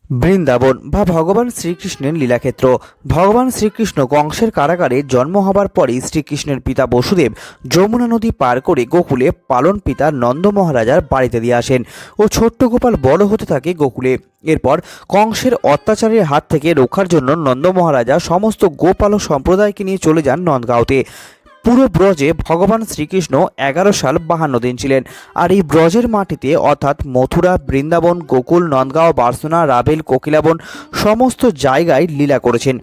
বৃন্দাবন বা ভগবান শ্রীকৃষ্ণের লীলাক্ষেত্র। ভগবান শ্রীকৃষ্ণ কংসের কারাগারে জন্ম হবার পরই শ্রীকৃষ্ণের পিতা বসুদেব যমুনা নদী পার করে গোকুলে পালন পিতা নন্দ মহারাজার বাড়িতে দিয়ে আসেন ও ছোট্ট গোপাল বড় হতে থাকে গোকুলে। এরপর কংসের অত্যাচারের হাত থেকে রক্ষার জন্য নন্দ মহারাজা সমস্ত গোপালক সম্প্রদায়কে নিয়ে চলে যান নন্দগাঁওতে। পুরো ব্রজে ভগবান শ্রীকৃষ্ণ 11 সাল 52 দিন ছিলেন। আর এই ব্রজের মাটিতে অর্থাৎ মথুরা, বৃন্দাবন, গোকুল, নন্দগাঁও, বার্সনা, রাভেল, কোকিলাবন সমস্ত জায়গায় লীলা করেছেন।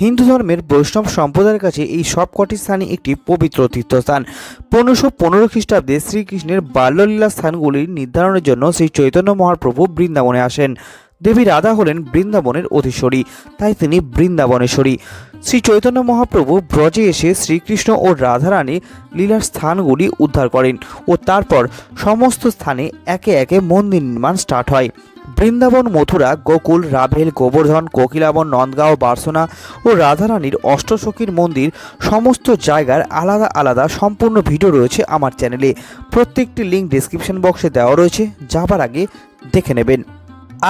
হিন্দু ধর্মের বৈষ্ণব সম্প্রদায়ের কাছে এই সবকটি স্থানই একটি পবিত্র তীর্থস্থান। 1515 খ্রিস্টাব্দে শ্রীকৃষ্ণের বাল্যলীলা স্থানগুলি নির্ধারণের জন্য শ্রী চৈতন্য মহাপ্রভু বৃন্দাবনে আসেন। দেবী রাধা হলেন বৃন্দাবনের অধীশ্বরী, তাই তিনি বৃন্দাবনেশ্বরী। শ্রী চৈতন্য মহাপ্রভু ব্রজে এসে শ্রীকৃষ্ণ ও রাধারানী লীলার স্থানগুলি উদ্ধার করেন ও তারপর সমস্ত স্থানে একে একে মন্দির নির্মাণ স্টার্ট হয়। বৃন্দাবন, মথুরা, গোকুল, রাভেল, গোবর্ধন, কোকিলাবন, নন্দগাঁও, বার্সনা ও রাধারানীর অষ্টসখীর মন্দির সমস্ত জায়গার আলাদা আলাদা সম্পূর্ণ ভিডিও রয়েছে আমার চ্যানেলে। প্রত্যেকটি লিঙ্ক ডিসক্রিপশন বক্সে দেওয়া রয়েছে, যাবার আগে দেখে নেবেন।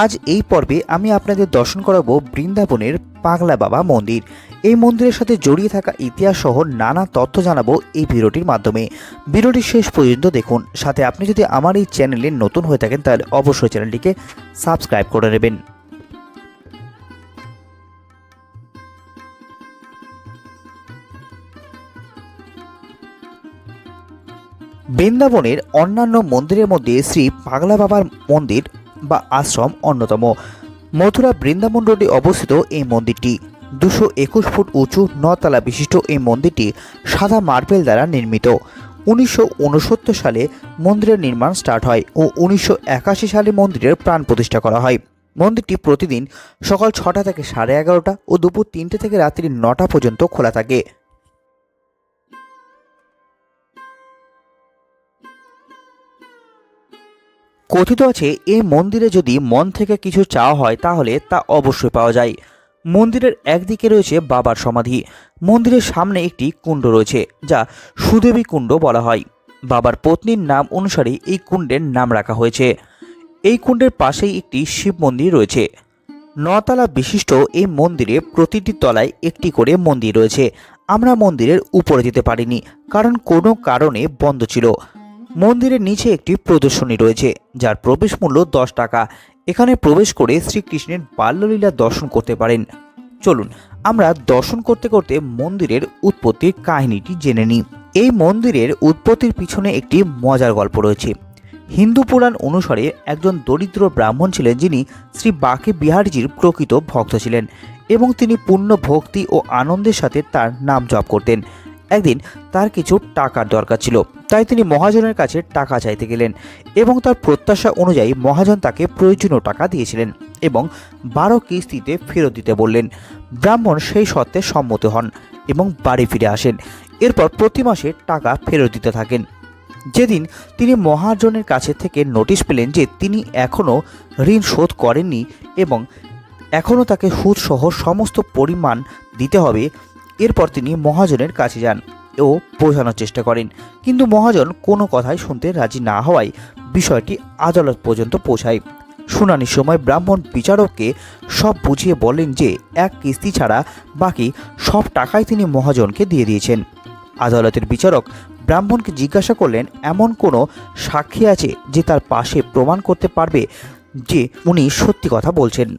আজ এই পর্বে আমি আপনাদের দর্শন করাবো বৃন্দাবনের পাগলা বাবা মন্দির। এই মন্দিরের সাথে জড়িয়ে থাকা ইতিহাস সহ নানা তথ্য জানাবো এই ভিডিওটির মাধ্যমে। ভিডিওটি শেষ পর্যন্ত দেখুন। সাথে আপনি যদি আমার এই চ্যানেলে নতুন হয়ে থাকেন তাহলে অবশ্যই চ্যানেলটিকে সাবস্ক্রাইব করে নেবেন। বৃন্দাবনের অন্যান্য মন্দিরের মধ্যে শ্রী পাগলা বাবার মন্দির বা আশ্রম অন্যতম। মথুরা বৃন্দাবন রোডে অবস্থিত এই মন্দিরটি 221 ফুট উঁচু 9 তলা বিশিষ্ট এই মন্দিরটি সাদা মার্বেল দ্বারা নির্মিত। 1969 সালে মন্দিরের নির্মাণ স্টার্ট হয় ও 1981 সালে মন্দিরের প্রাণ প্রতিষ্ঠা করা হয়। মন্দিরটি প্রতিদিন সকাল 6টা থেকে 11:30 ও দুপুর 3টে থেকে রাত্রি 9টা পর্যন্ত খোলা থাকে। কথিত আছে এই মন্দিরে যদি মন থেকে কিছু চাওয়া হয় তাহলে তা অবশ্যই পাওয়া যায়। মন্দিরের একদিকে রয়েছে বাবার সমাধি। মন্দিরের সামনে একটি কুণ্ড রয়েছে যা সুদেবী কুণ্ড বলা হয়। বাবার পত্নীর নাম অনুসারে এই কুণ্ডের নাম রাখা হয়েছে। এই কুণ্ডের পাশেই একটি শিব মন্দির রয়েছে। 9 তলা বিশিষ্ট এই মন্দিরে প্রতিটি তলায় একটি করে মন্দির রয়েছে। আমরা মন্দিরের উপরে যেতে পারিনি, কারণ কোনো কারণে বন্ধ ছিল। মন্দিরের নিচে একটি প্রদর্শনী রয়েছে যার প্রবেশ মূল্য 10 টাকা। এখানে প্রবেশ করে শ্রীকৃষ্ণের বাল্যলীলা দর্শন করতে পারেন। চলুন আমরা দর্শন করতে করতে মন্দিরের উৎপত্তির কাহিনীটি জেনে নিই। এই মন্দিরের উৎপত্তির পিছনে একটি মজার গল্প রয়েছে। হিন্দু পুরাণ অনুসারে একজন দরিদ্র ব্রাহ্মণ ছিলেন যিনি শ্রী বাকে বিহারীজির প্রকৃত ভক্ত ছিলেন এবং তিনি পূর্ণ ভক্তি ও আনন্দের সাথে তার নাম জপ করতেন। একদিন তার কিছু টাকার দরকার ছিল, তাই তিনি মহাজনের কাছে টাকা চাইতে গেলেন এবং তার প্রত্যাশা অনুযায়ী মহাজন তাকে প্রয়োজনীয় টাকা দিয়েছিলেন এবং 12 কিস্তিতে ফেরত দিতে বললেন। ব্রাহ্মণ সেই শর্তে সম্মত হন এবং বাড়ি ফিরে আসেন। এরপর প্রতি মাসে টাকা ফেরত দিতে থাকেন। যেদিন তিনি মহাজনের কাছে থেকে নোটিশ পেলেন যে তিনি এখনও ঋণ শোধ করেননি এবং এখনও তাকে সুদসহ সমস্ত পরিমাণ দিতে হবে, এরপর তিনি মহাজনের কাছে যান ও বোঝানোর চেষ্টা করেন, কিন্তু মহাজন কোনো কথাই শুনতে রাজি না হওয়ায় বিষয়টি আদালত পর্যন্ত পৌঁছায়। শুনানির সময় ব্রাহ্মণ বিচারককে সব বুঝিয়ে বলেন যে এক কিস্তি ছাড়া বাকি সব টাকাই তিনি মহাজনকে দিয়ে দিয়েছেন। আদালতের বিচারক ব্রাহ্মণকে জিজ্ঞাসা করলেন, এমন কোনো সাক্ষী আছে যে তার পাশে প্রমাণ করতে পারবে যে উনি সত্যি কথা বলছেন?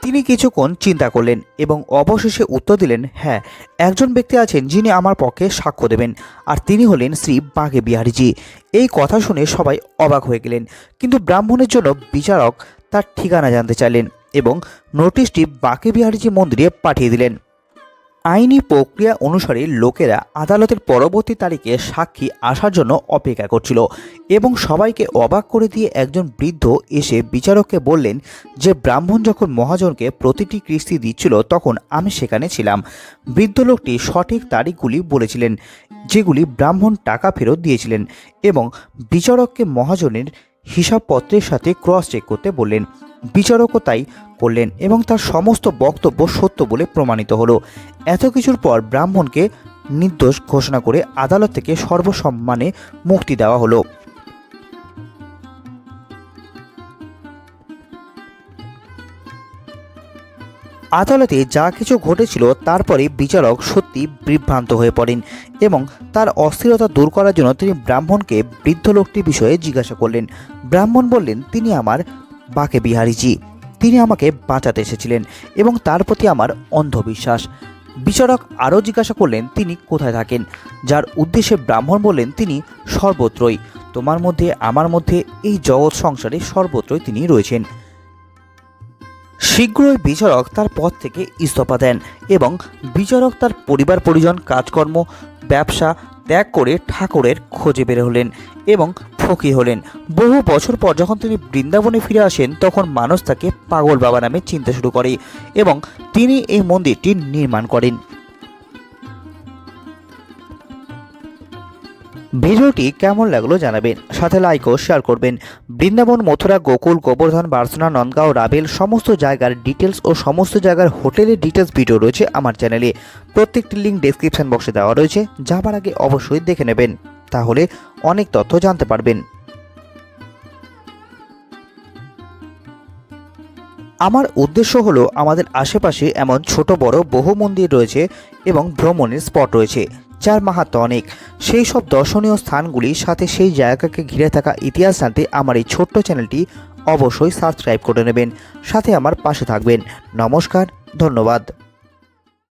তিনি কিছুক্ষণ চিন্তা করলেন এবং অবশেষে উত্তর দিলেন, হ্যাঁ, একজন ব্যক্তি আছেন যিনি আমার পক্ষে সাক্ষ্য দেবেন, আর তিনি হলেন শ্রী বাকে বিহারীজি। এই কথা শুনে সবাই অবাক হয়ে গেলেন, কিন্তু ব্রাহ্মণের জন্য বিচারক তার ঠিকানা জানতে চাইলেন এবং নোটিশটি বাকে বিহারীজি মন্দিরে পাঠিয়ে দিলেন। আইনি প্রক্রিয়া অনুসারে লোকেরা আদালতের পরবর্তী তারিখে সাক্ষী আসার জন্য অপেক্ষা করছিল এবং সবাইকে অবাক করে দিয়ে একজন বৃদ্ধ এসে বিচারককে বললেন যে ব্রাহ্মণ যখন মহাজনকে প্রতিটি কিস্তি দিচ্ছিল তখন আমি সেখানে ছিলাম। বৃদ্ধ লোকটি সঠিক তারিখগুলি বলেছিলেন যেগুলি ব্রাহ্মণ টাকা ফেরত দিয়েছিলেন এবং বিচারককে মহাজনের হিসাবপত্রের সাথে ক্রস চেক করতে বললেন। বিচারকও তাই করলেন এবং তার সমস্ত বক্তব্য সত্য বলে প্রমাণিত হলো। এত কিছুর পর ব্রাহ্মণকে নির্দোষ ঘোষণা করে আদালত থেকে সর্বসম্মানে মুক্তি দেওয়া হলো। আদালতে যা কিছু ঘটেছিল তারপরে বিচারক সত্যি বিভ্রান্ত হয়ে পড়েন এবং তার অস্থিরতা দূর করার জন্য তিনি ব্রাহ্মণকে বৃদ্ধ লোকটির বিষয়ে জিজ্ঞাসা করলেন। ব্রাহ্মণ বললেন, তিনি আমার বাঁকে বিহারীজি, তিনি আমাকে বাঁচাতে এসেছিলেন এবং তার প্রতি আমার অন্ধবিশ্বাস। বিচারক আরও জিজ্ঞাসা করলেন, তিনি কোথায় থাকেন? যার উদ্দেশ্যে ব্রাহ্মণ বললেন, তিনি সর্বত্রই, তোমার মধ্যে আমার মধ্যে, এই জগৎ সংসারে সর্বত্রই তিনি রয়েছেন। শীঘ্রই বিচারক তার পদ থেকে ইস্তফা দেন এবং বিচারক তার পরিবার পরিজন, কাজকর্ম, ব্যবসা ত্যাগ করে ঠাকুরের খোঁজে বের হলেন এবং ফকির হলেন। বহু বছর পর যখন তিনি বৃন্দাবনে ফিরে আসেন তখন মানুষ তাকে পাগল বাবা নামে চিনতে শুরু করে এবং তিনি এই মন্দিরটি নির্মাণ করেন। ভিডিওটি কেমন লাগলো জানাবেন, সাথে লাইক ও শেয়ার করবেন। বৃন্দাবন, মথুরা, গোকুল, গোবর্ধন, বার্সনা, নন্দগাঁও, রাবেল সমস্ত জায়গার ডিটেলস ও সমস্ত জায়গার হোটেলের ডিটেলস ভিডিও রয়েছে আমার চ্যানেলে। প্রত্যেকটি লিঙ্ক ডেসক্রিপশন বক্সে দেওয়া রয়েছে, যাবার আগে অবশ্যই দেখে নেবেন, তাহলে অনেক তথ্য জানতে পারবেন। আমার উদ্দেশ্য হলো আমাদের আশেপাশে এমন ছোট বড় বহু মন্দির রয়েছে এবং ভ্রমণের স্পট রয়েছে যার মাহাত্ম্য অনেক। সেই সব দর্শনীয় স্থানগুলির সাথে সেই জায়গাকে ঘিরে থাকা ইতিহাস জানতে আমার এই ছোট্ট চ্যানেলটি অবশ্যই সাবস্ক্রাইব করে নেবেন, সাথে আমার পাশে থাকবেন। নমস্কার, ধন্যবাদ।